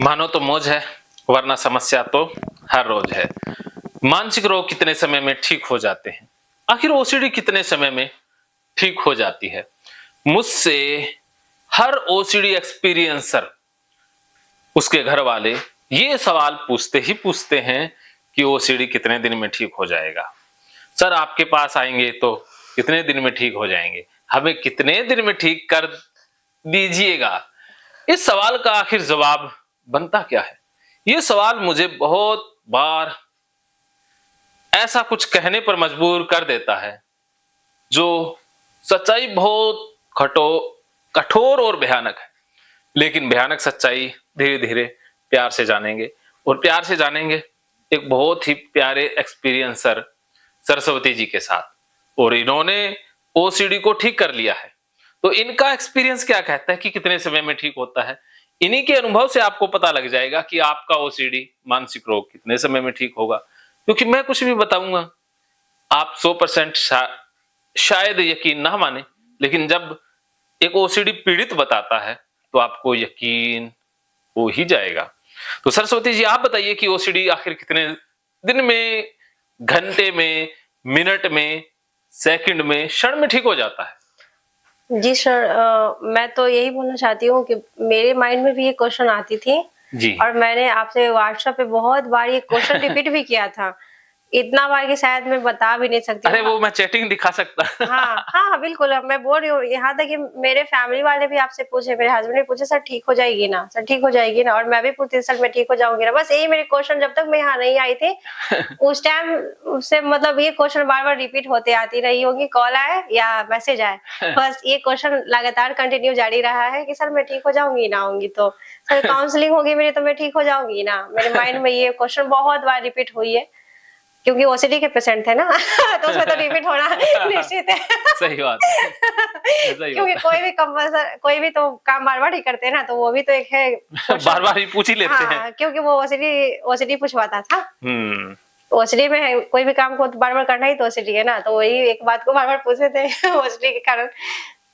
मानो तो मौज है, वरना समस्या तो हर रोज है। मानसिक रोग कितने समय में ठीक हो जाते हैं? आखिर ओसीडी कितने समय में ठीक हो जाती है? मुझसे हर ओसीडी एक्सपीरियंसर, उसके घर वाले ये सवाल पूछते ही पूछते हैं कि ओसीडी कितने दिन में ठीक हो जाएगा। सर आपके पास आएंगे तो कितने दिन में ठीक हो जाएंगे, हमें कितने दिन में ठीक कर दीजिएगा। इस सवाल का आखिर जवाब बनता क्या है? ये सवाल मुझे बहुत बार ऐसा कुछ कहने पर मजबूर कर देता है जो सच्चाई बहुत कठोर और भयानक है। लेकिन भयानक सच्चाई धीरे धीरे प्यार से जानेंगे, और प्यार से जानेंगे एक बहुत ही प्यारे एक्सपीरियंसर सरस्वती जी के साथ, और इन्होंने ओसीडी को ठीक कर लिया है। तो इनका एक्सपीरियंस क्या कहता है कि कितने समय में ठीक होता है। इन्हीं के अनुभव से आपको पता लग जाएगा कि आपका ओसीडी मानसिक रोग कितने समय में ठीक होगा। क्योंकि मैं कुछ भी बताऊंगा, आप 100% शायद यकीन ना माने, लेकिन जब एक ओसीडी पीड़ित बताता है तो आपको यकीन हो ही जाएगा। तो सरस्वती जी आप बताइए कि ओसीडी आखिर कितने दिन में, घंटे में, मिनट में, सेकंड में, क्षण में ठीक हो जाता है? जी सर, मैं तो यही बोलना चाहती हूँ कि मेरे माइंड में भी ये क्वेश्चन आती थी जी। और मैंने आपसे व्हाट्सएप पे बहुत बार ये क्वेश्चन रिपीट भी किया था। इतना बार कि शायद मैं बता भी नहीं सकती अरे हूँ। वो मैं चैटिंग दिखा सकता। हाँ, हाँ, बिल्कुल, मैं बोल रही हूँ, यहाँ तक कि मेरे फैमिली वाले भी आपसे पूछे, मेरे हस्बैंड ने पूछे, "सर ठीक हो जाएगी ना? सर ठीक हो जाएगी ना?" और मैं भी पूछती थी, "सर मैं ठीक हो जाऊँगी ना?" बस यही मेरे क्वेश्चन जब तक मैं यहाँ नहीं आई थी, उस टाइम से मतलब ये क्वेश्चन बार-बार रिपीट होते आती रही होगी, कॉल आए या मैसेज आए। बस ये क्वेश्चन लगातार कंटिन्यू जारी रहा है कि सर मैं ठीक हो जाऊँगी ना आऊँगी तो? सर काउंसलिंग होगी मेरी तो मैं ठीक हो जाऊँगी ना? मेरे माइंड में ये क्वेश्चन बहुत बार रिपीट हुई है। क्योंकि ओसीडी के पेशेंट थे ना तो उसमें तो रिपीट होना निश्चित है। सही बात है, सही क्योंकि बात कोई भी तो काम बार-बार ही करते हैं ना, तो वो भी तो एक है है। क्वेश्चन। बार-बार ही पूछ ही लेते हैं। हाँ, क्योंकि वो ओसीडी ओसीडी पूछवाता था। हुँ। ओसीडी में है, कोई भी काम को तो बार-बार करना ही तो ओसीडी है ना, तो वही एक बात को बार-बार पूछे थे ओसीडी के कारण।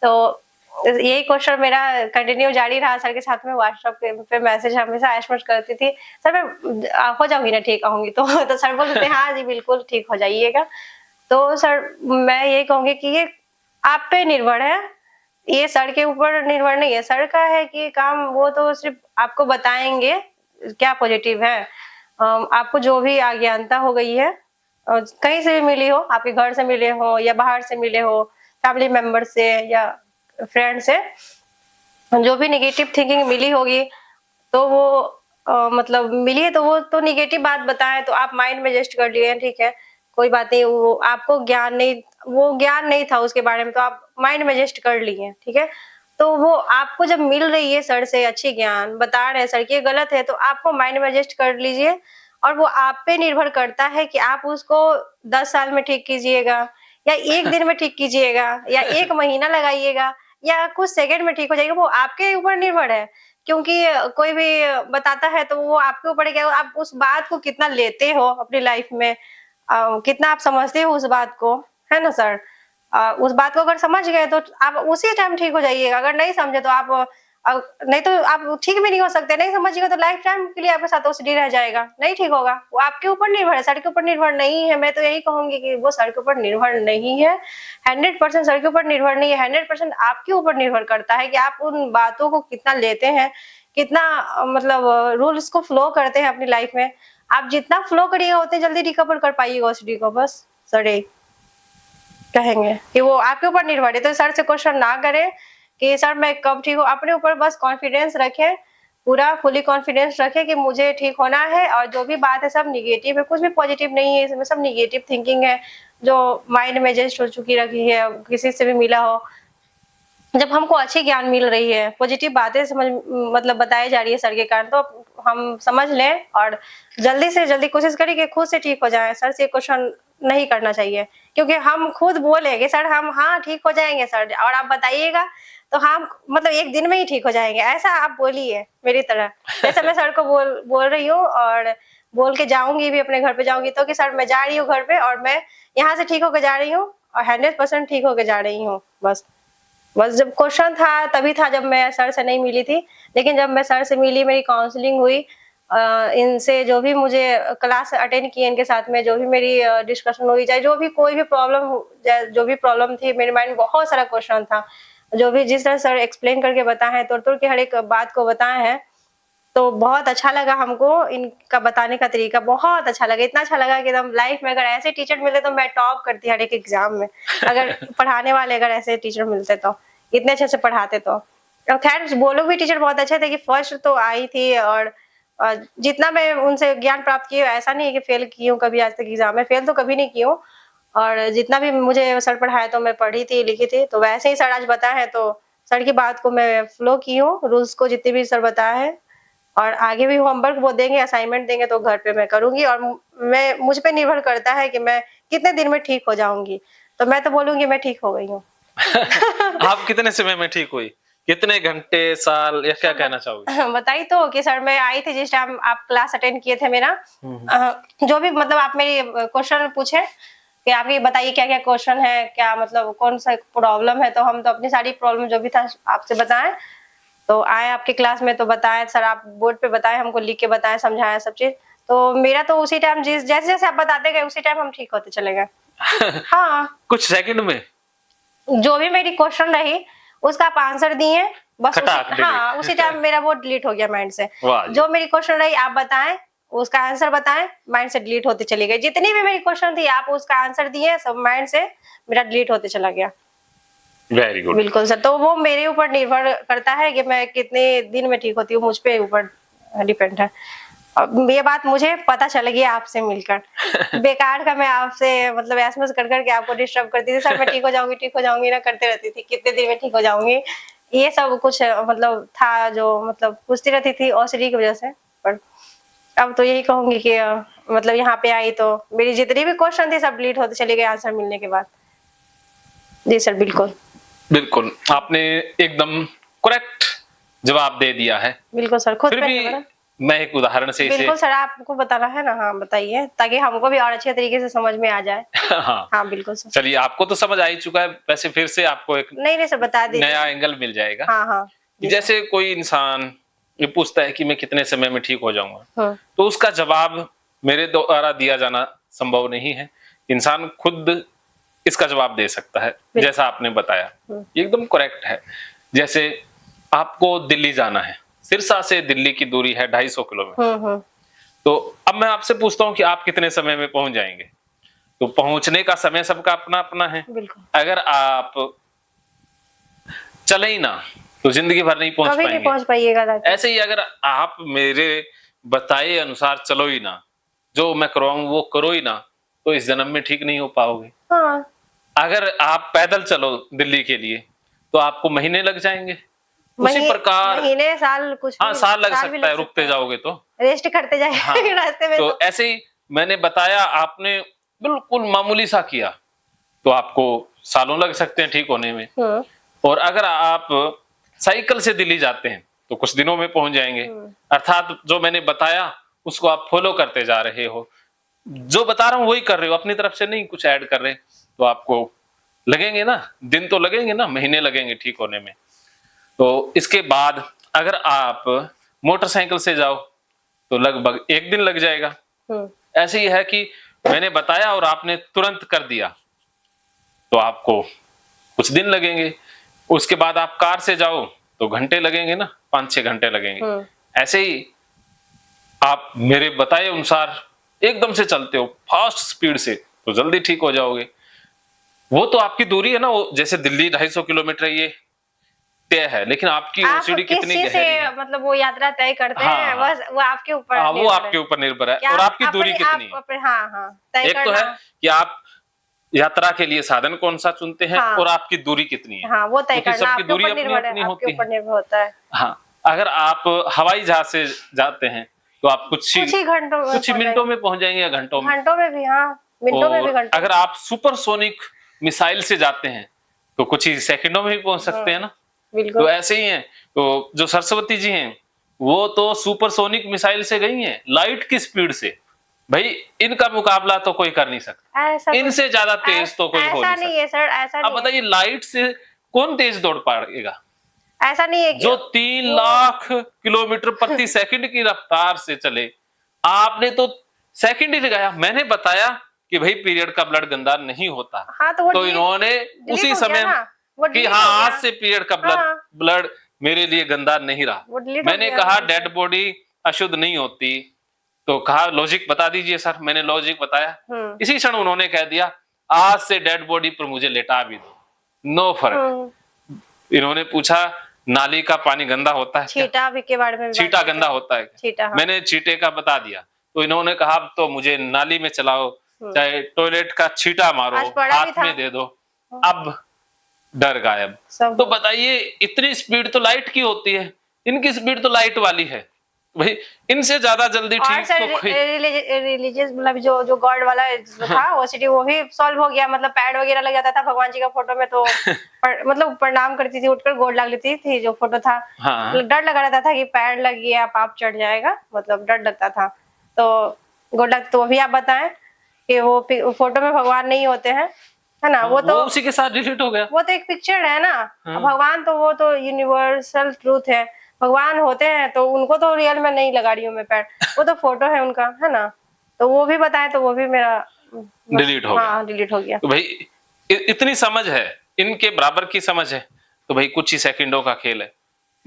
तो यही क्वेश्चन मेरा कंटिन्यू जारी रहा सर के साथ में व्हाट्सएप पे मैसेज हमेशा एसएमएस करती थी, "सर मैं हो जाऊँगी ना ठीक आऊँगी तो?" तो सर बोलते थे, "हाँ जी, बिल्कुल ठीक हो जाइएगा।" तो सर मैं ये कहूँगी कि ये आप पे निर्भर है, ये सर के ऊपर निर्भर नहीं है। सर का है कि काम वो तो सिर्फ़ आपको बताएँगे, क्या पॉज़िटिव है। आपको जो भी अज्ञानता हो गई है कहीं से भी मिली हो, आपके घर से मिले हो या बाहर से मिले हो, फैमिली मेंबर से या फ्रेंड से, जो भी नेगेटिव थिंकिंग मिली होगी, तो वो मतलब मिली है तो वो तो नेगेटिव बात बताएँ तो आप माइंड में एडजस्ट कर लिए, ठीक है, कोई बात नहीं, वो ज्ञान नहीं था उसके बारे में तो आप माइंड में एडजस्ट कर लिए, ठीक है। तो वो आपको जब मिल रही है सर से अच्छी ज्ञान, बता रहे हैं सर कि ये गलत है, तो आपको माइंड में एडजस्ट कर लीजिए और वो आप पे निर्भर करता है कि आप उसको 10 साल में ठीक कीजिएगा या 1 दिन में ठीक कीजिएगा या 1 महीना लगाइएगा या कुछ सेकंड में ठीक हो जाएगा, वो आपके ऊपर निर्भर है। क्योंकि कोई भी बताता है तो वो आपके ऊपर है कि आप उस बात को कितना लेते हो अपनी लाइफ में, कितना आप समझते हो उस बात को, है ना सर? उस बात को अगर समझ गए तो आप उसी टाइम ठीक हो जाइएगा, अगर नहीं समझे तो आप नहीं तो आप ठीक भी नहीं हो सकते, नहीं समझिएगा तो लाइफ टाइम के लिए आपके साथ ओसीडी रह जाएगा, नहीं ठीक होगा। वो आपके ऊपर निर्भर है, सर के ऊपर निर्भर नहीं है। मैं तो यही कहूँगी कि वो सर के ऊपर निर्भर नहीं है, 100% सर के ऊपर निर्भर नहीं है, 100% आपके ऊपर निर्भर करता है कि आप उन बातों को कितना लेते हैं, कितना मतलब रूल्स को फ़ॉलो करते हैं अपनी लाइफ में। आप जितना फ़ॉलो करिएगा उतनी जल्दी रिकवर कर पाइएगा ओसीडी को, बस सर यही कहेंगे कि वो आपके ऊपर निर्भर है। तो सर से क्वेश्चन ना करें कि सर मैं कब ठीक हूँ, अपने ऊपर बस कॉन्फिडेंस रखें, पूरा फुली कॉन्फिडेंस रखें कि मुझे ठीक होना है और जो भी बात है सब नेगेटिव है, कुछ भी पॉजिटिव नहीं है, इसमें सब नेगेटिव थिंकिंग है, जो माइंड में एडजस्ट हो चुकी रखी है, किसी से भी मिला हो। जब हमको अच्छी ज्ञान मिल रही है, पॉजिटिव बातें समझ मतलब बताई जा रही है सर के कारण, तो हम समझ लें और जल्दी से जल्दी कोशिश करें कि खुद से ठीक हो जाएँ। सर से क्वेश्चन नहीं करना चाहिए, क्योंकि हम खुद बोलेंगे सर हम हाँ, ठीक हो जाएँगे सर और आप बताइएगा तो हम मतलब 1 दिन में ही ठीक हो जाएँगे, ऐसा आप बोलिए मेरी तरह। जैसे मैं सर को बोल रही हूँ और बोल के जाऊँगी भी, अपने घर पे जाऊँगी तो कि सर मैं जा रही हूँ घर पे और मैं यहाँ से ठीक होके जा रही हूँ और 100% ठीक होके जा रही हूँ, बस। बस जब क्वेश्चन था तभी था जब मैं सर से नहीं मिली थी, लेकिन जब मैं सर से मिली, मेरी काउंसलिंग हुई, इनसे जो भी मुझे क्लास अटेंड की, इनके साथ में जो भी मेरी डिस्कशन हुई, चाहे जो भी कोई भी जो भी प्रॉब्लम थी, मेरे माइंड में बहुत सारा क्वेश्चन था, जो भी जिस तरह सर एक्सप्लेन करके बताए हैं, तोड़-तोड़ के हर एक बात को बताए हैं, तो बहुत अच्छा लगा हमको। इनका बताने का तरीका बहुत अच्छा लगा, इतना अच्छा लगा कि एकदम लाइफ में अगर ऐसे टीचर मिले तो मैं टॉप करती हर एक एग्जाम में। अगर पढ़ाने वाले अगर ऐसे टीचर मिलते तो, इतने अच्छे से पढ़ाते तो। और खैर वो लोग भी टीचर बहुत अच्छे थे कि फर्स्ट तो आई थी, और जितना मैं उनसे ज्ञान प्राप्त की हूँ, ऐसा नहीं है कि फेल की हूँ कभी आज तक एग्जाम में, फेल तो कभी नहीं की हूँ। और जितना भी मुझे सर पढ़ाया तो मैं पढ़ी थी, लिखी थी, तो वैसे ही सर आज बताए हैं, तो सर की बात को मैं फॉलो की हूँ, रूल्स को जितने भी सर बताए हैं। और आगे भी होमवर्क वो देंगे, असाइनमेंट देंगे तो घर पे मैं करूँगी, और मैं मुझ पे निर्भर करता है कि मैं कितने दिन में ठीक हो जाऊँगी। तो मैं तो बोलूँगी मैं ठीक हो गई हूँ। आप कितने समय में ठीक हुई? कितने घंटे, साल, या क्या कहना चाहोगे? बताई तो कि सर मैं आई थी जिस टाइम आप क्लास अटेंड किए थे मेरा। जो भी मतलब आप मेरी क्वेश्चन पूछे कि आप ये बताइए क्या-क्या क्वेश्चन है, क्या मतलब कौन-सा प्रॉब्लम है, तो हम तो अपनी सारी प्रॉब्लम जो भी था आपसे बताएँ। तो आए आपके क्लास में तो बताएँ सर, आप बोर्ड पे बताएँ, हमको लिख के बताएँ, समझाएँ सब चीज़। तो मेरा तो उसी टाइम जैसे-जैसे आप बताते गए उसी टाइम हम ठीक होते चले गए। हाँ, कुछ सेकंड में जो भी मेरी क्वेश्चन रही उसका आप आंसर दिए, बस खटाक उसी, डिलीट। हाँ, उसी टाइम मेरा वो डिलीट हो गया माइंड से। वाह जी! जो मेरी क्वेश्चन रही आप बताएँ, उसका आंसर बताएँ, माइंड से डिलीट होती चली गई। जितनी भी मेरी क्वेश्चन थी आप उसका आंसर दिए, सब माइंड से मेरा डिलीट होते चला गया। Very good. बिल्कुल सर, तो वो मेरे ऊपर निर्भर करता है कि मैं कितने दिन में ठीक होती हूँ, मुझ पे ऊपर डिपेंड है। अब ये बात मुझे पता चल गई आपसे मिलकर। बेकार का मैं आपसे मतलब एसएमएस कर के आपको डिस्टर्ब करती थी, सर मैं ठीक हो जाऊँगी ना करते रहती थी, कितने दिन में ठीक हो जाऊँगी। ये सब कुछ मतलब था जो मतलब पूछती रहती थी ओसीडी की वजह से। पर अब तो यही कहूँगी कि मतलब यहाँ पे आई तो मेरी जितनी भी क्वेश्चन थी सब डिलीट होते चले गए आंसर मिलने के बाद। जी सर, बिल्कुल। बिल्कुल, आपने एकदम करेक्ट जवाब दे दिया है। बिल्कुल सर, खुद फिर पे भी निर्भर है। मैं एक उदाहरण से इसे बिल्कुल सर, आपको बताना है ना? हाँ, बताइए ताकि हमको भी और अच्छे तरीके से समझ में आ जाए। हाँ, हाँ, बिल्कुल सर। चलिए आपको तो समझ आ ही चुका है, वैसे फिर से आपको एक नहीं, नहीं सर, बता दीजिए। नया एंगल मिल जाएगा हाँ, हाँ। कि जी सर। जैसे कोई इंसान ये पूछता है कि मैं कितने समय में ठीक हो जाऊँगा, हुँ, तो उसका जवाब मेरे द्वारा दिया जाना संभव नहीं है। इंसान खुद इसका जवाब दे सकता है, जैसा आपने बताया। हुँ, ये एकदम करेक्ट है। जैसे आपको दिल्ली जाना है, सिरसा से दिल्ली की दूरी है 250 किलोमीटर। हुँ, हुँ। तो अब मैं आपसे पूछता हूँ कि आप कितने समय में पहुंच जाएंगे? तो पहुंचने का समय सबका अपना-अपना है। बिल्कुल। अगर आप चले ही ना, तो जिंदगी भर नहीं पहुंच कभी नहीं पाएंगे। पहुँच पाइएगा ताकि। ऐसे ही अगर आप मेरे बताए अनुसार चलो ही ना, जो मैं करवाऊं वो करो ही ना, तो इस जन्म में ठीक नहीं हो पाओगे। हाँ, अगर आप पैदल चलो दिल्ली के लिए, तो आपको महीने लग जाएंगे। उसी प्रकार महीने, साल कुछ हाँ, भी, साल लग साल भी सकता लग है सकता रुकते है। जाओगे तो। रेस्ट करते हाँ, जाइए रास्ते में तो तो। ऐसे ही मैंने बताया, आपने बिल्कुल मामूली सा किया, तो आपको सालों लग सकते हैं ठीक होने में। हुँ, और अगर आप साइकिल से दिल्ली जाते हैं, तो कुछ दिनों में पहुंच जाएंगे। हुँ। अर्थात जो मैंने बताया, उसको आप फॉलो करते जा रहे हो। जो बता रहा हूँ वही कर रहे हो, अपनी तरफ से नहीं कुछ ऐड कर रहे, तो आपको लगेंगे ना, दिन तो लगेंगे ना, महीने लगेंगे ठीक होने में। तो इसके बाद अगर आप मोटरसाइकिल से जाओ, तो लगभग 1 दिन लग जाएगा। हुँ, ऐसे ही है कि मैंने बताया और आपने तुरंत कर दिया, तो आपको कुछ दिन लगेंगे। उसके बाद आप कार से जाओ, तो घंटे लगेंगे ना, 5-6 घंटे लगेंगे। हुँ। ऐसे ही आप मेरे बताए अनुसार एकदम से चलते हो फास्ट स्पीड से, तो जल्दी ठीक हो जाओगे। वो तो आपकी दूरी है ना, वो जैसे दिल्ली 250 किलोमीटर ये तय है, लेकिन आपकी आप ओसीडी किस कितनी चीज़ गहरी से है। मतलब वो यात्रा तय करते हाँ, हैं, हाँ। बस वो आपके ऊपर हाँ, वो निर्भर है। आपके ऊपर निर्भर है कि और आप आपकी दूरी अपने कितनी आप है। अपने, हाँ, हाँ, तय एक तो करना। है कि आप यात्रा के लिए साधन कौन-सा चुनते हैं हाँ, और आपकी दूरी कितनी है, हाँ, वो तय क्योंकि करना सबकी आपके दूरी ऊपर निर्भर है, अपनी-अपनी आपके होती ऊपर है। निर्भर होता है। हाँ, अगर आप हवाई जहाज से जाते हैं, तो आप कुछ ही घंटों में कुछ ही पहुँच मिनटों जाएँगे। में पहुँच जाएँगे या घंटों में। घंटों में भी, हाँ, मिनटों में भी, और घंटों में। अगर आप सुपरसोनिक मिसाइल से जाते हैं, तो कुछ ही सेकंडों में भी पहुँच सकते हैं हुँ, ना। बिल्कुल। तो ऐसे ही है, तो जो सरस्वती जी हैं, वो तो सुपरसोनिक मिसाइल से गई हैं, लाइट की स्पीड से। भई इनका मुकाबला तो कोई कर नहीं ऐसा सकता। कुछ इनसे ज़्यादा तेज तो कोई हो ऐसा नहीं नहीं है सकता। सर, ऐसा अब नहीं है। बताइए लाइट से कौन तेज दौड़ पाएगा? ऐसा नहीं है कि जो 3 लाख किलोमीटर प्रति सेकंड की रफ्तार से चले, आपने तो सेकंड ही लगाया। मैंने बताया कि भाई पीरियड का ब्लड गंदा नहीं होता, हाँ तो वो तो इन्होंने डिलीट उसी हो गया समय ना, वो कि डिलीट हाँ हो आज गया। से पीरियड का ब्लड हाँ ब्लड मेरे लिए गंदा नहीं रहा। वो डिलीट हो मैंने गया कहा वहीं से। डेड बॉडी अशुद्ध नहीं होती, तो कहा लॉजिक बता दीजिए सर। मैंने लॉजिक बताया, इसी क्षण उन्होंने कह दिया आज से डेड बॉडी पर मुझे लेटा भी दो, नो फर्क। इन्होंने पूछा नाली का पानी गंदा होता है क्या? छींटा भी के बारे में भी बात छींटा करते गंदा हैं। होता है क्या? छींटा, हाँ। मैंने छींटे का बता दिया, तो इन्होंने कहा अब तो मुझे नाली में चलाओ, चाहे टॉयलेट का छींटा मारो, आज पढ़ा भी हाथ था। में दे दो। अब डर गायब। सब तो बताइए इतनी स्पीड तो लाइट की होती है, इनकी स्पीड तो लाइट वाली है भाई, इनसे ज्यादा जल्दी और ठीक सर तो कोई। रिलीजियस मतलब जो जो गॉड वाला जो था ओसीडी वो भी सॉल्व हो गया। मतलब पैड वगैरह लग जाता था भगवान जी का फोटो में तो मतलब प्रणाम करती थी, उठकर गोड लग लेती थी जो फोटो था। हाँ मतलब डर लगा रहता था कि पैड लग गया पाप चढ़ जाएगा, मतलब डर लगता था। तो गोड लग, तो वो भी आप बताएं कि वो फोटो में भगवान नहीं होते हैं, है ना? वो तो उसी के साथ डिलीट हो गया। वो तो एक पिक्चर है ना। भगवान तो वो तो यूनिवर्सल ट्रूथ है, भगवान होते हैं तो उनको तो रियल में नहीं लगा रही हूँ मैं पैड, वो तो फोटो है उनका, है ना? तो वो भी बताए तो वो भी मेरा डिलीट हो गया। हाँ डिलीट हो गया। तो भाई इतनी समझ है, इनके बराबर की समझ है, तो भाई कुछ ही सेकंडों का खेल है।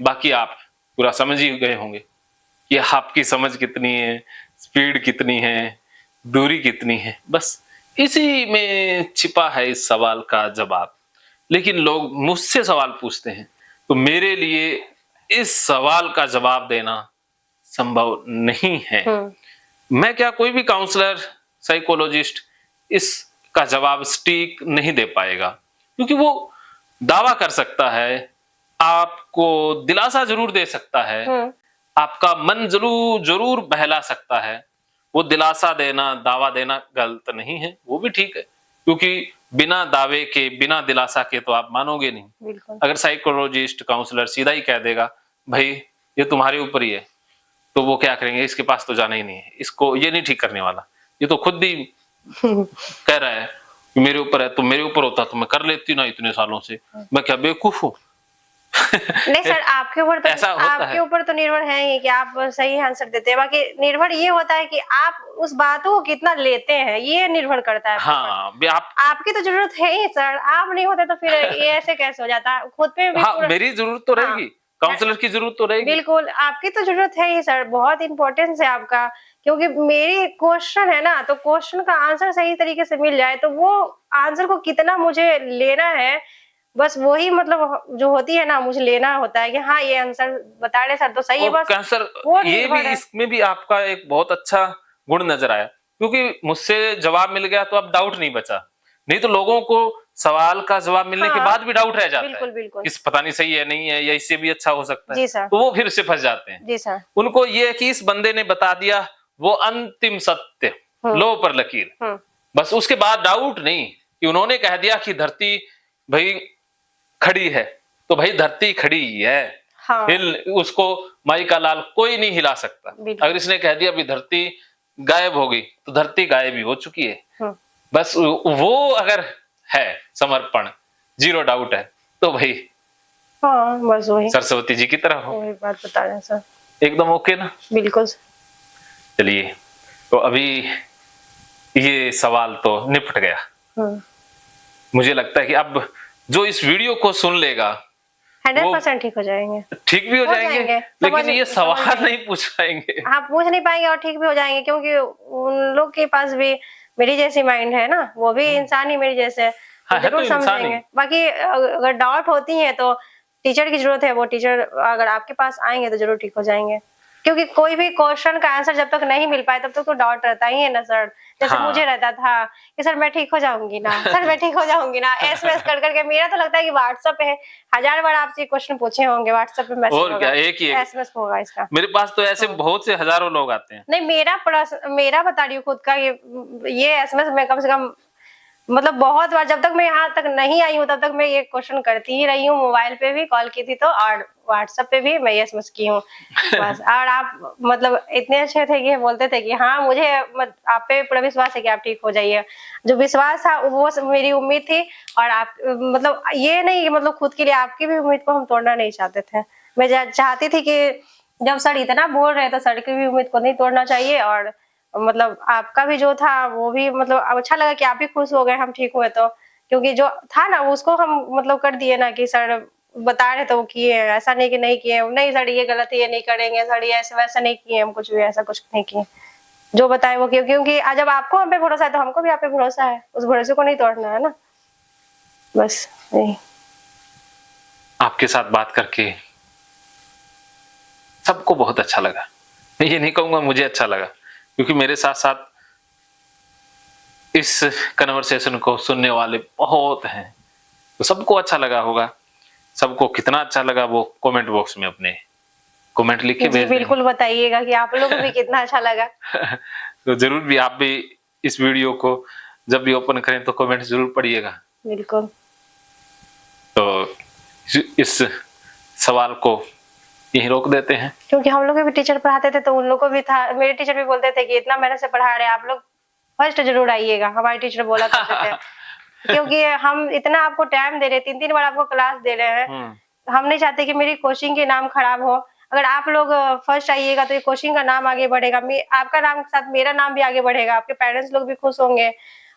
बाकी आप पूरा समझ ही गए होंगे कि आपकी समझ कितनी है, स्पीड कितनी है, दूरी कितनी है। बस इसी में छिपा है इस सवाल का जवाब। लेकिन लोग मुझसे सवाल पूछते हैं, तो मेरे लिए इस सवाल का जवाब देना संभव नहीं है। मैं क्या कोई भी काउंसलर, साइकोलॉजिस्ट इसका जवाब सटीक नहीं दे पाएगा, क्योंकि वो दावा कर सकता है, आपको दिलासा जरूर दे सकता है, आपका मन जरूर जरूर बहला सकता है। वो दिलासा देना, दावा देना गलत नहीं है, वो भी ठीक है, क्योंकि बिना दावे के, बिना दिलासा के तो आप मानोगे नहीं। बिल्कुल। अगर साइकोलॉजिस्ट, काउंसलर सीधा ही कह देगा भाई ये तुम्हारे ऊपर ही है, तो वो क्या करेंगे, इसके पास तो जाना ही नहीं है, इसको ये नहीं ठीक करने वाला, ये तो खुद ही कह रहा है कि मेरे ऊपर है, तो मेरे ऊपर होता तो मैं कर लेती ना इतने सालों से, मैं क्या बेवकूफ हूँ? नहीं सर, आपके ऊपर तो ऐसा होता आपके है। ऊपर तो निर्भर है ही कि आप सही आंसर देते हैं। बाकी निर्भर ये होता है कि आप उस बातों को कितना लेते हैं, ये निर्भर करता है आपके ऊपर। हाँ आप आपकी तो जरूरत है ही सर, आप नहीं होते तो फिर ये ऐसे कैसे हो जाता? खुद पे भी हाँ पूरा मेरी जरूरत तो हाँ, रहेगी, काउंसलर की जरूरत तो रहेगी। बिल्कुल आपकी तो जरूरत है ही सर, बहुत इंपॉर्टेंस है आपका। क्योंकि मेरी क्वेश्चन है ना, तो क्वेश्चन का आंसर सही तरीके से मिल जाए तो वो आंसर को कितना मुझे लेना है, बस वही मतलब जो होती है ना, मुझे लेना होता है कि हाँ ये आंसर बता रहे सर तो सही है, और बस कैंसर वो ये भी, निर्भर है। इसमें भी आपका एक बहुत अच्छा गुण नजर आया, क्योंकि मुझसे जवाब मिल गया तो अब डाउट नहीं बचा। नहीं तो लोगों को सवाल का जवाब मिलने के हाँ, बाद भी डाउट रह जाता बिल्कुल है, बिल्कुल। किस पता नहीं सही है नहीं है, या इससे भी अच्छा हो सकता है, जी सर। तो वो फिर से फंस जाते हैं। जी सर। उनको ये है कि इस बंदे ने बता दिया वो अंतिम सत्य, लो पर लकीर, बस उसके बाद डाउट नहीं, कि उन्होंने कह दिया कि धरती भाई खड़ी है, तो भाई धरती खड़ी ही है। हाँ। हिल उसको माई का लाल कोई नहीं हिला सकता। अगर इसने कह दिया अभी धरती गायब हो गई, तो धरती गायब ही हो चुकी है। बस वो अगर है समर्पण, जीरो डाउट है, तो भाई हाँ बस वही सरस्वती जी की तरह हो, वही बात बता रहे हैं सर। एकदम ओके ना। बिल्कुल। चलिए, तो अभी ये सवाल तो निपट गया। मुझे लगता है कि अब जो इस वीडियो को सुन लेगा 100% ठीक हो जाएंगे, ठीक भी हो जाएंगे, लेकिन ये सवाल नहीं पूछ पाएंगे। आप पूछ नहीं पाएंगे और ठीक भी हो जाएंगे, क्योंकि उन लोग के पास भी मेरी जैसी माइंड है ना, वो भी इंसान ही मेरे जैसे, हाँ, जरूर तो समझेंगे। बाकी अगर डाउट होती है तो टीचर की जरूरत है, वो टीचर अगर आपके पास आएंगे तो जरूर ठीक हो जाएंगे। क्योंकि कोई भी क्वेश्चन का आंसर जब तक नहीं मिल पाए तब तक तो डाउट रहता ही है ना सर। जैसे हाँ। मुझे रहता था कि सर मैं ठीक हो जाऊंगी ना, सर मैं ठीक हो जाऊंगी ना, एसएमएस कर करके मेरा तो लगता है कि व्हाट्सएप पे 1000 बार आपसे क्वेश्चन पूछे होंगे, व्हाट्सएप पे मैसेज और क्या, एक ही एसएमएस होगा इसका। मेरे पास तो ऐसे बहुत से हजारों लोग आते हैं। नहीं मेरा बता रही हूँ खुद का, ये एसएमएस में कम से कम मतलब बहुत बार, जब तक मैं यहाँ तक नहीं आई हूँ तब तक मैं ये क्वेश्चन करती ही रही हूँ। मोबाइल पे भी कॉल की थी तो, और व्हाट्सएप पे भी मैं यस की हूँ बस। और आप मतलब इतने अच्छे थे कि बोलते थे कि हाँ मुझे आप पे पूरा विश्वास है कि आप ठीक हो जाइए। जो विश्वास था वो मेरी उम्मीद थी। और आप मतलब ये नहीं कि मतलब खुद के लिए, आपकी भी उम्मीद को हम तोड़ना नहीं चाहते थे। मैं चाहती थी कि जब सर इतना बोल रहे तो सर की भी उम्मीद को नहीं तोड़ना चाहिए। और मतलब आपका भी जो था वो भी मतलब अच्छा लगा कि आप भी खुश हो गए हम ठीक हुए तो। क्योंकि जो था ना उसको हम मतलब कर दिए ना कि सर बता रहे थे वो किए हैं, ऐसा नहीं कि नहीं किए, नहीं सर ये गलत है ये नहीं करेंगे, सर ये ऐसे वैसा नहीं किए हम, कुछ भी ऐसा कुछ नहीं किए। जो बताए वो किए, क्योंकि जब आपको हम पे भरोसा है तो हमको भी आप पे भरोसा है, उस भरोसे को नहीं तोड़ना है ना, बस यही। आपके साथ बात करके सबको बहुत अच्छा लगा। मैं ये नहीं कहूंगा मुझे अच्छा लगा, क्योंकि मेरे साथ साथ इस कन्वर्सेशन को सुनने वाले बहुत हैं, तो सबको अच्छा लगा होगा। सबको कितना अच्छा लगा वो कमेंट बॉक्स में अपने कमेंट लिख के जी भेज देंगे। बिल्कुल बताइएगा कि आप लोगों को भी कितना अच्छा लगा। तो जरूर भी आप भी इस वीडियो को जब भी ओपन करें तो कमेंट जरूर पढ़िएगा। बिल्कुल। तो इस सवाल को यहीं रोक देते हैं। क्योंकि हम लोग भी टीचर पढ़ाते थे तो उन लोग को भी था, मेरे टीचर भी बोलते थे कि इतना मेहनत से पढ़ा रहे हैं आप लोग, फर्स्ट जरूर आइएगा, हमारे टीचर बोला करते थे। क्योंकि हम इतना आपको टाइम दे रहे हैं, 3-3 बार आपको क्लास दे रहे हैं, हम नहीं चाहते कि मेरी कोचिंग के नाम खराब हो। अगर आप लोग फर्स्ट आइएगा तो ये कोचिंग का नाम आगे बढ़ेगा, आपका नाम के साथ मेरा नाम भी आगे बढ़ेगा, आपके पेरेंट्स लोग भी खुश होंगे।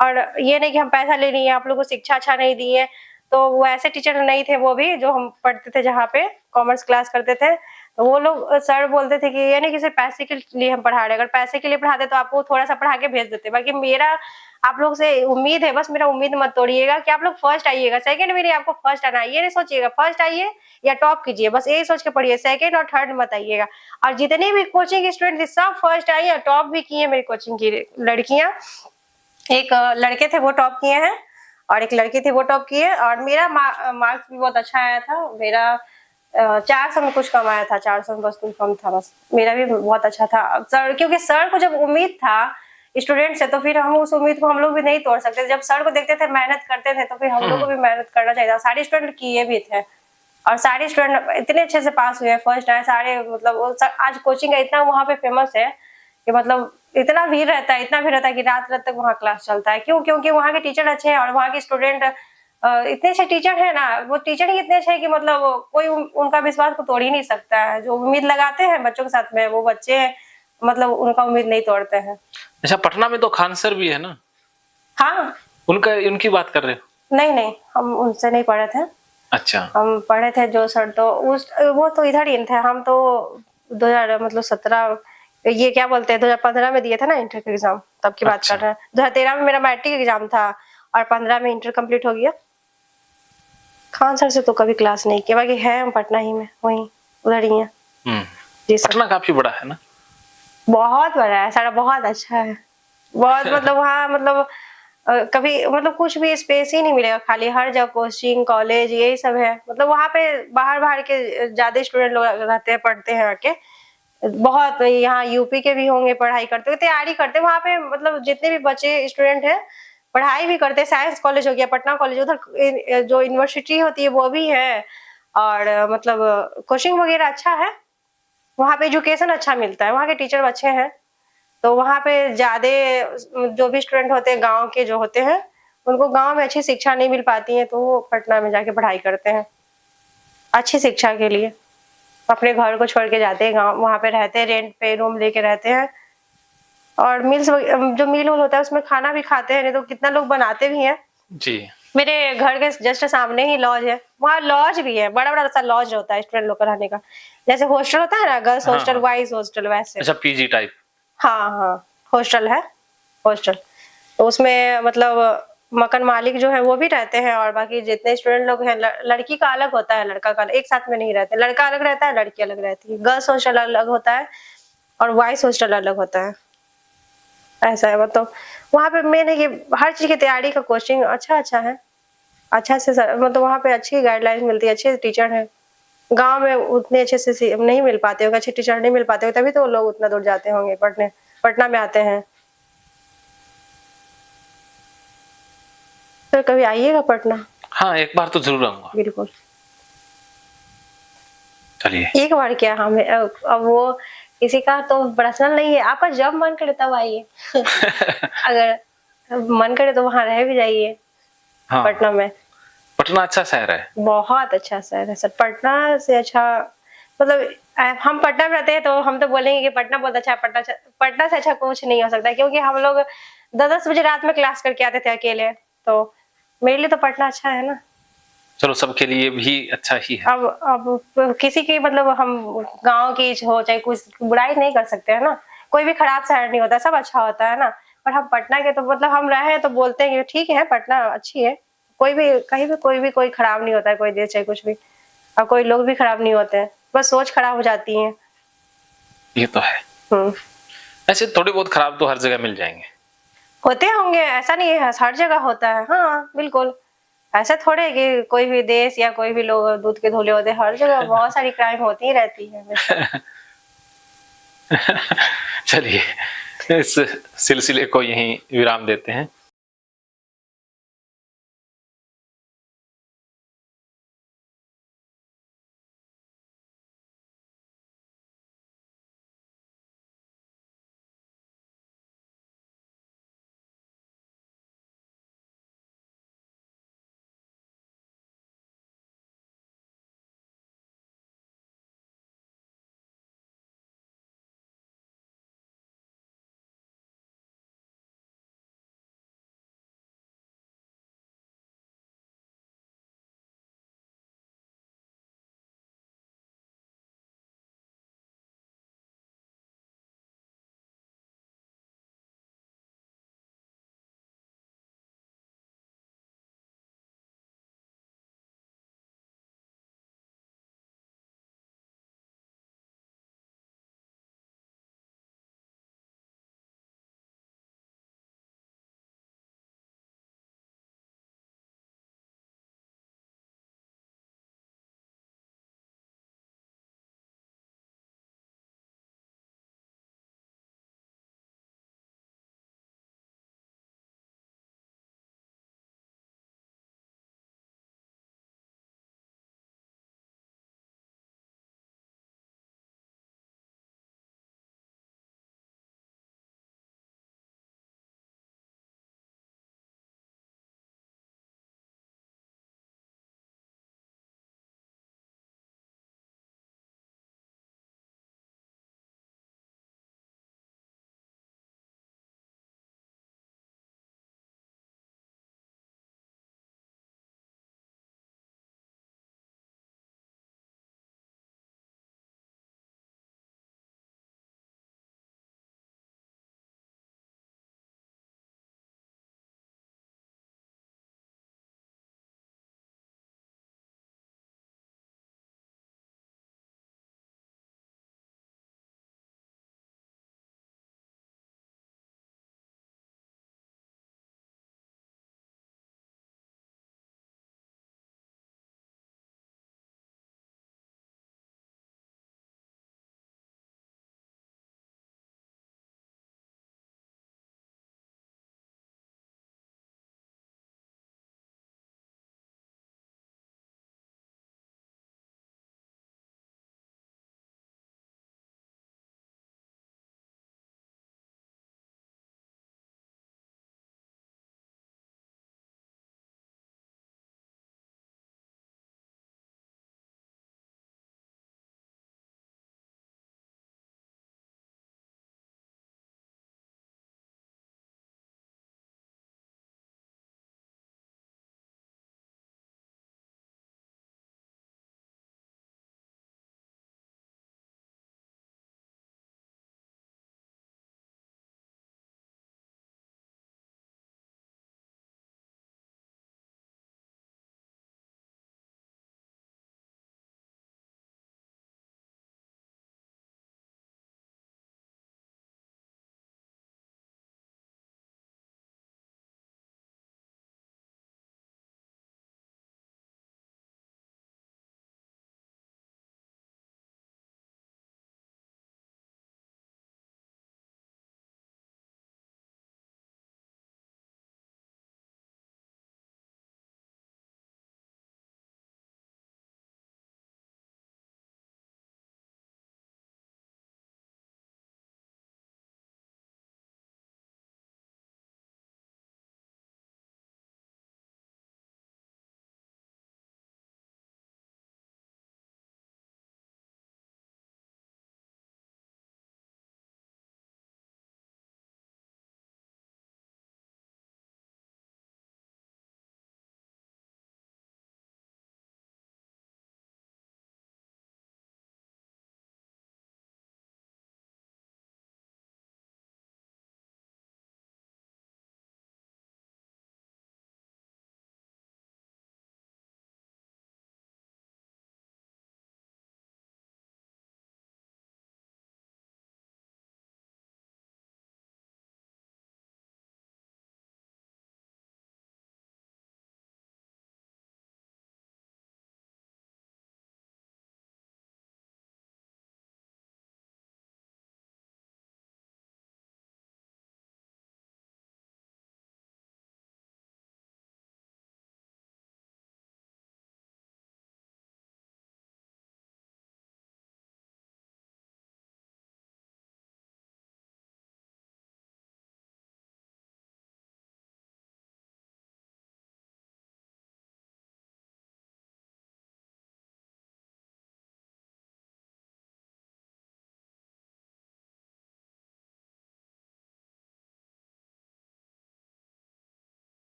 और ये नहीं कि हम पैसा ले लिए, आप लोगों को शिक्षा अच्छा नहीं दिए। तो वो ऐसे टीचर नहीं थे, वो भी जो हम पढ़ते थे जहाँ पे कॉमर्स क्लास करते थे, तो वो लोग सर बोलते थे कि ये नहीं कि सिर्फ पैसे के लिए हम पढ़ा रहे हैं, अगर पैसे के लिए पढ़ाते तो आपको थोड़ा सा पढ़ा के भेज देते। बाकी मेरा आप लोग से उम्मीद है, बस मेरा उम्मीद मत तोड़िएगा कि आप लोग फर्स्ट आइएगा, सेकंड में नहीं आपको फर्स्ट आना है, ये नहीं सोचिएगा फर्स्ट आइए या टॉप कीजिए, बस यही सोच के पढ़िए, सेकंड और थर्ड मत आइएगा। और जितने भी कोचिंग स्टूडेंट थे सब फर्स्ट आई और टॉप भी किए मेरी कोचिंग की लड़कियां। एक लड़के थे वो टॉप किए हैं और एक लड़की थी वो टॉप की है। और मेरा मार्क्स भी बहुत अच्छा आया था, मेरा 400 में कुछ कम आया था, 400 में बस कुछ कम था, बस मेरा भी बहुत अच्छा था सर। क्योंकि सर को जब उम्मीद था स्टूडेंट से तो फिर हम उस उम्मीद को हम लोग भी नहीं तोड़ सकते। जब सर को देखते थे मेहनत करते थे तो फिर हम लोग को भी मेहनत करना चाहिए। सारे स्टूडेंट किए भी थे और सारे स्टूडेंट इतने अच्छे से पास हुए, फर्स्ट आए सारे। मतलब आज कोचिंग का इतना वहाँ पे फेमस है कि मतलब इतना भीड़ रहता है, इतना भीड़ रहता है कि रात रात तक वहाँ क्लास चलता है। क्यों? क्योंकि वहाँ के टीचर अच्छे हैं और वहाँ के स्टूडेंट इतने अच्छे टीचर है ना, वो टीचर ही इतने अच्छे हैं कि मतलब कोई उनका विश्वास को तोड़ ही नहीं सकता है। जो उम्मीद लगाते हैं बच्चों के साथ में वो बच्चे मतलब उनका उम्मीद नहीं तोड़ते हैं। अच्छा, पटना में तो खान सर भी है ना? हाँ। उनकी बात कर रहे हो? नहीं नहीं, हम उनसे नहीं पढ़े थे। अच्छा। हम पढ़े थे जो सर, तो वो तो इधर ही थे। हम तो 2000 मतलब 17 ये क्या बोलते हैं 2015 में दिए थे ना इंटर का एग्जाम, तब की बात कर रहे हैं। 2013 में मेरा मैट्रिक एग्जाम था और 15 में इंटर कंप्लीट हो गया। खान सर से तो कभी क्लास नहीं किया, बाकी है हम पटना ही में, वहीं उधर ही है। जी सर। पटना काफी बड़ा है ना? बहुत बड़ा है, सारा बहुत अच्छा है, बहुत मतलब वहाँ मतलब कभी मतलब कुछ भी स्पेस ही नहीं मिलेगा खाली, हर जगह कोचिंग कॉलेज यही सब है। मतलब वहाँ पे बाहर बाहर के ज्यादा स्टूडेंट लोग रहते हैं, पढ़ते हैं आके। बहुत यहाँ यूपी के भी होंगे, पढ़ाई करते हुए तैयारी करते हैं वहाँ पे। मतलब जितने भी बच्चे स्टूडेंट हैं पढ़ाई भी करते हैं। साइंस कॉलेज हो गया, पटना कॉलेज, उधर जो यूनिवर्सिटी होती है वो भी है। और मतलब कोचिंग वगैरह अच्छा है वहाँ पे, एजुकेशन अच्छा मिलता है, वहाँ के टीचर अच्छे हैं। तो वहाँ पे ज्यादा जो भी स्टूडेंट होते हैं गांव के जो होते हैं, उनको गांव में अच्छी शिक्षा नहीं मिल पाती है तो वो पटना में जाके पढ़ाई करते हैं अच्छी शिक्षा के लिए। अपने घर को छोड़ के जाते हैं गाँव, वहाँ पे रहते हैं, रेंट पे रूम लेके रहते हैं। और मिल्स जो मील होता है उसमें खाना भी खाते हैं, नहीं तो कितना लोग बनाते भी हैं। जी। मेरे घर के जस्ट सामने ही लॉज है, वहाँ लॉज भी है, बड़ा बड़ा सा लॉज होता है स्टूडेंट लोग का रहने का। जैसे हॉस्टल होता है ना, गर्ल्स हाँ हॉस्टल हाँ। बॉयज हॉस्टल, वैसे। अच्छा, पीजी टाइप। हाँ हाँ, हॉस्टल है, हॉस्टल। तो उसमें मतलब मकान मालिक जो है वो भी रहते हैं और बाकी जितने स्टूडेंट लोग हैं, लड़की का अलग होता है, लड़का का एक साथ में नहीं रहते। लड़का अलग रहता है, लड़की अलग रहती है। गर्ल्स हॉस्टल अलग होता है और बॉयज हॉस्टल अलग होता है, ऐसा है। मतलब वहाँ पे मेन है कि हर चीज की तैयारी का कोचिंग अच्छा है, अच्छा से मतलब वहाँ पे अच्छी गाइडलाइन मिलती है, अच्छे टीचर हैं। गाँव में उतने अच्छे से नहीं मिल पाते होंगे, अच्छे टीचर नहीं मिल पाते होंगे, तभी तो लोग उतना दूर जाते होंगे पढ़ने, पटना में आते हैं। तो कभी आइएगा पटना। हाँ, एक बार तो जरूर आऊंगा। बिल्कुल। चलिए। एक बार क्या, हमें अब वो किसी का तो पर्सनल नहीं है, आपका जब मन करे तब आइए। अगर मन करे तो वहाँ रह भी जाइए, हाँ, पटना में। पटना अच्छा शहर है। बहुत अच्छा शहर है सर, पटना से अच्छा मतलब हम पटना में रहते हैं तो हम तो बोलेंगे कि पटना बहुत अच्छा है, पटना से अच्छा कुछ नहीं हो सकता, क्योंकि हम लोग 10-10 बजे रात में क्लास करके आते थे अकेले, तो मेरे लिए तो पटना अच्छा है ना। चलो, सबके लिए भी अच्छा ही है। अब किसी की मतलब हम गाँव की हो चाहे कुछ बुराई नहीं कर सकते है ना, कोई भी खराब शहर नहीं होता, सब अच्छा होता है ना। पर हम पटना के तो मतलब हम रहे तो बोलते हैं कि ठीक है पटना अच्छी है, कोई भी कहीं भी कोई खराब नहीं होता है, कोई देश चाहे कुछ भी, और कोई लोग भी खराब नहीं होते हैं, बस सोच खराब हो जाती है। ये तो है। हम्म। ऐसे थोड़े बहुत खराब तो हर जगह मिल जाएंगे। होते होंगे, ऐसा नहीं है, हर जगह होता है, हाँ बिल्कुल। ऐसा थोड़े है कि कोई भी देश या कोई भी लोग दूध के धोले होते हैं, हर जगह बहुत सारी क्राइम होती ही रहती है हमेशा। चलिए, इस सिलसिले को यहीं विराम देते हैं।